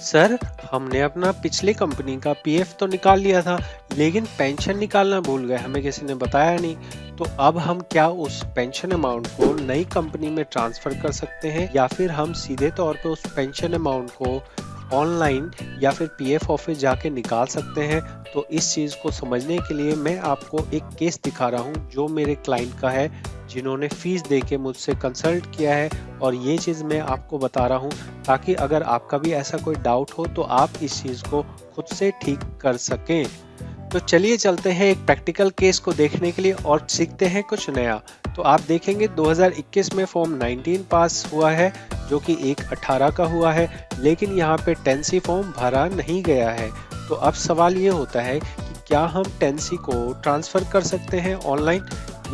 Sir, हमने अपना पिछली कंपनी का पीएफ तो निकाल लिया था, लेकिन पेंशन निकालना भूल गए, हमें किसी ने बताया नहीं। तो अब हम क्या उस पेंशन अमाउंट को नई कंपनी में ट्रांसफर कर सकते हैं, या फिर हम सीधे तौर पे उस पेंशन अमाउंट को ऑनलाइन या फिर पीएफ ऑफिस जाके निकाल सकते हैं? तो इस चीज़ को समझने के लिए मैं आपको एक केस दिखा रहा हूँ जो मेरे क्लाइंट का है, जिन्होंने फीस दे के मुझसे कंसल्ट किया है, और ये चीज़ मैं आपको बता रहा हूँ ताकि अगर आपका भी ऐसा कोई डाउट हो तो आप इस चीज़ को खुद से ठीक कर सकें। तो चलिए चलते हैं एक प्रैक्टिकल केस को देखने के लिए और सीखते हैं कुछ नया। तो आप देखेंगे 2021 में फॉर्म 19 पास हुआ है, जो कि 1/18 का हुआ है, लेकिन यहाँ पे 10C फॉर्म भरा नहीं गया है। तो अब सवाल ये होता है कि क्या हम 10C को ट्रांसफ़र कर सकते हैं ऑनलाइन,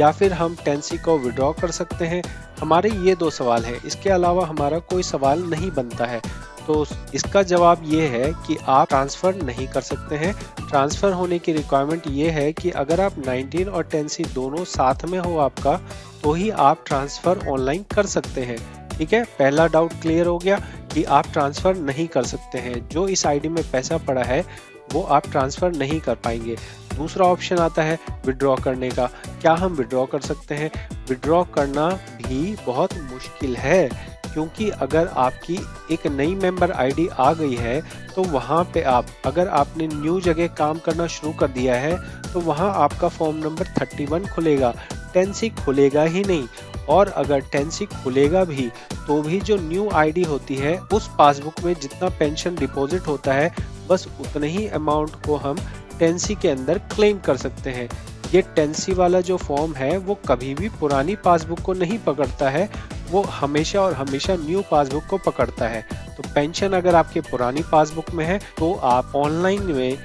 या फिर हम 10C को विड्रॉ कर सकते हैं? हमारे ये दो सवाल हैं, इसके अलावा हमारा कोई सवाल नहीं बनता है। तो इसका जवाब ये है कि आप ट्रांसफ़र नहीं कर सकते हैं। ट्रांसफ़र होने की रिक्वायरमेंट ये है कि अगर आप 19 और 10C दोनों साथ में हो आपका, तो ही आप ट्रांसफ़र ऑनलाइन कर सकते हैं। ठीक है, पहला डाउट क्लियर हो गया कि आप ट्रांसफ़र नहीं कर सकते हैं। जो इस आईडी में पैसा पड़ा है वो आप ट्रांसफ़र नहीं कर पाएंगे। दूसरा ऑप्शन आता है विड्रॉ करने का। क्या हम विड्रॉ कर सकते हैं? विड्रॉ करना भी बहुत मुश्किल है, क्योंकि अगर आपकी एक नई मेंबर आईडी आ गई है तो वहाँ पे आप, अगर आपने न्यू जगह काम करना शुरू कर दिया है, तो वहाँ आपका फॉर्म नंबर 31 खुलेगा, 10C खुलेगा ही नहीं। और अगर 10C खुलेगा भी तो भी जो न्यू आईडी होती है उस पासबुक में जितना पेंशन डिपॉजिट होता है, बस उतने ही अमाउंट को हम 10C के अंदर क्लेम कर सकते हैं। ये 10C वाला जो फॉर्म है वो कभी भी पुरानी पासबुक को नहीं पकड़ता है, वो हमेशा और हमेशा न्यू पासबुक को पकड़ता है। तो पेंशन अगर आपके पुरानी पासबुक में है तो आप ऑनलाइन में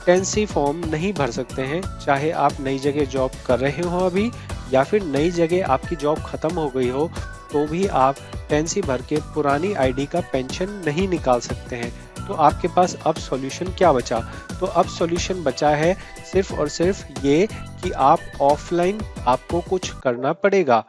10C फॉर्म नहीं भर सकते हैं, चाहे आप नई जगह जॉब कर रहे हो अभी, या फिर नई जगह आपकी जॉब खत्म हो गई हो, तो भी आप 10C भर के पुरानी आईडी का पेंशन नहीं निकाल सकते हैं। तो आपके पास अब सॉल्यूशन क्या बचा? तो अब सॉल्यूशन बचा है सिर्फ और सिर्फ ये कि आप ऑफलाइन आपको कुछ करना पड़ेगा,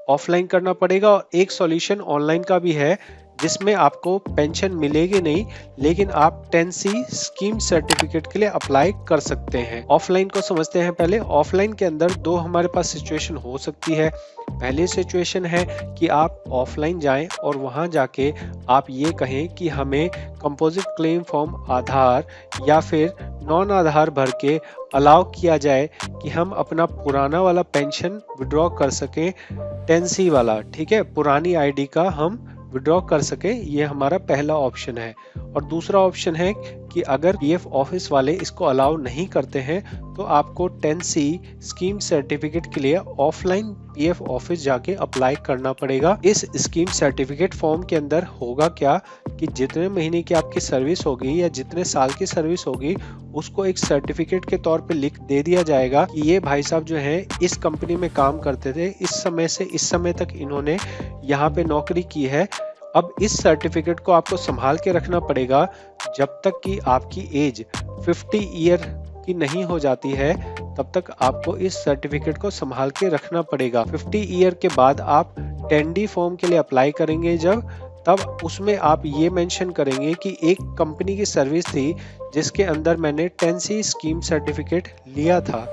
ऑफलाइन करना पड़ेगा। और एक सॉल्यूशन ऑनलाइन का भी है, जिसमें आपको पेंशन मिलेगी नहीं, लेकिन आप 10C स्कीम सर्टिफिकेट के लिए अप्लाई कर सकते हैं। ऑफलाइन को समझते हैं पहले। ऑफलाइन के अंदर दो हमारे पास सिचुएशन हो सकती है। पहली सिचुएशन है कि आप ऑफलाइन जाएं और वहां जाके आप ये कहें कि हमें कंपोजिट क्लेम फॉर्म आधार या फिर नॉन आधार भर के अलाउ किया जाए कि हम अपना पुराना वाला पेंशन विड्रॉ कर सकें, 10C वाला, ठीक है, पुरानी आईडी का हम विड्रॉ कर सके। ये हमारा पहला ऑप्शन है। और दूसरा ऑप्शन है कि अगर पीएफ ऑफिस वाले इसको अलाउ नहीं करते हैं तो आपको 10C स्कीम सर्टिफिकेट के लिए ऑफलाइन पीएफ ऑफिस जाके अप्लाई करना पड़ेगा। इस स्कीम सर्टिफिकेट फॉर्म के अंदर होगा क्या कि जितने महीने की आपकी सर्विस होगी या जितने साल की सर्विस होगी, उसको एक सर्टिफिकेट के तौर पे लिख दे दिया जाएगा कि ये भाई साहब जो है इस कंपनी में काम करते थे, इस समय से इस समय तक इन्होंने यहाँ पे नौकरी की है। अब इस सर्टिफिकेट को आपको संभाल के रखना पड़ेगा जब तक कि आपकी एज 50 ईयर की नहीं हो जाती है, तब तक आपको इस सर्टिफिकेट को संभाल के रखना पड़ेगा। 50 ईयर के बाद आप 10D फॉर्म के लिए अप्लाई करेंगे जब, तब उसमें आप ये मेंशन करेंगे कि एक कंपनी की सर्विस थी जिसके अंदर मैंने 10C स्कीम सर्टिफिकेट लिया था।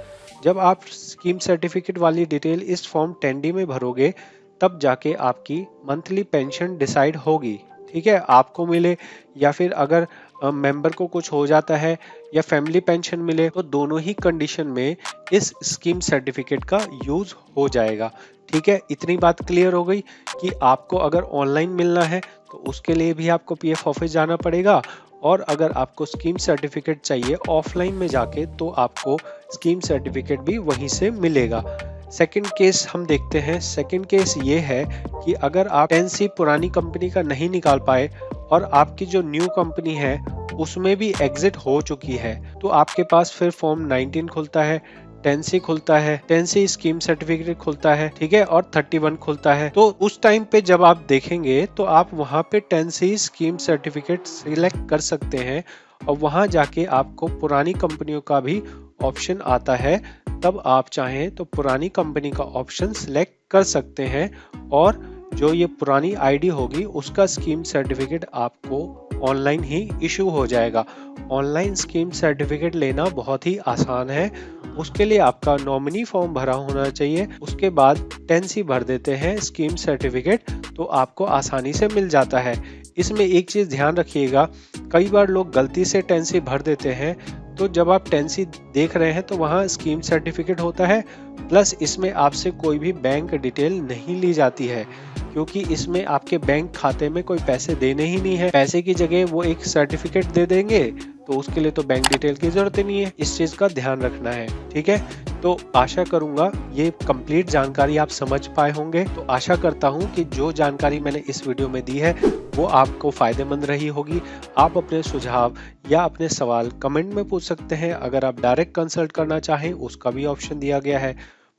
जब आप स्कीम सर्टिफिकेट वाली डिटेल इस फॉर्म 10D में भरोगे, तब जाके आपकी मंथली पेंशन डिसाइड होगी। ठीक है, आपको मिले या फिर अगर मेंबर को कुछ हो जाता है या फैमिली पेंशन मिले, तो दोनों ही कंडीशन में इस स्कीम सर्टिफिकेट का यूज हो जाएगा। ठीक है, इतनी बात क्लियर हो गई कि आपको अगर ऑनलाइन मिलना है तो उसके लिए भी आपको पीएफ ऑफिस जाना पड़ेगा, और अगर आपको स्कीम सर्टिफिकेट चाहिए ऑफलाइन में जाके तो आपको स्कीम सर्टिफिकेट भी वहीं से मिलेगा। सेकंड केस हम देखते हैं। सेकंड केस ये है कि अगर आप 10C पुरानी कंपनी का नहीं निकाल पाए और आपकी जो न्यू कंपनी है उसमें भी एग्जिट हो चुकी है, तो आपके पास फिर फॉर्म 19 खुलता है, 10C खुलता है, 10C स्कीम सर्टिफिकेट खुलता है, ठीक है, और 31 खुलता है। तो उस टाइम पे जब आप देखेंगे तो आप वहां पे 10C स्कीम सर्टिफिकेट सिलेक्ट कर सकते हैं, और वहां जाके आपको पुरानी कंपनियों का भी ऑप्शन आता है। तब आप चाहें तो पुरानी कंपनी का ऑप्शन सिलेक्ट कर सकते हैं और जो ये पुरानी आईडी होगी उसका स्कीम सर्टिफिकेट आपको ऑनलाइन ही इशू हो जाएगा। ऑनलाइन स्कीम सर्टिफिकेट लेना बहुत ही आसान है। उसके लिए आपका नॉमिनी फॉर्म भरा होना चाहिए, उसके बाद टेंसी भर देते हैं स्कीम सर्टिफिकेट, तो आपको आसानी से मिल जाता है। इसमें एक चीज ध्यान रखिएगा, कई बार लोग गलती से टेंसी भर देते हैं, तो जब आप टेंसी देख रहे हैं तो वहाँ स्कीम सर्टिफिकेट होता है, प्लस इसमें आपसे कोई भी बैंक डिटेल नहीं ली जाती है, क्योंकि इसमें आपके बैंक खाते में कोई पैसे देने ही नहीं है। पैसे की जगह वो एक सर्टिफिकेट दे देंगे, तो उसके लिए तो बैंक डिटेल की जरूरत ही नहीं है। इस चीज का ध्यान रखना है, ठीक है। तो आशा करूंगा ये कंप्लीट जानकारी आप समझ पाए होंगे। तो आशा करता हूं कि जो जानकारी मैंने इस वीडियो में दी है वो आपको फायदेमंद रही होगी। आप अपने सुझाव या अपने सवाल कमेंट में पूछ सकते हैं। अगर आप डायरेक्ट कंसल्ट करना चाहें उसका भी ऑप्शन दिया गया है।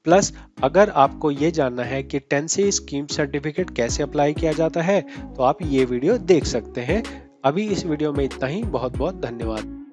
प्लस अगर आपको ये जानना है कि टेंसी स्कीम सर्टिफिकेट कैसे अप्लाई किया जाता है, तो आप ये वीडियो देख सकते हैं। अभी इस वीडियो में इतना ही। बहुत बहुत धन्यवाद।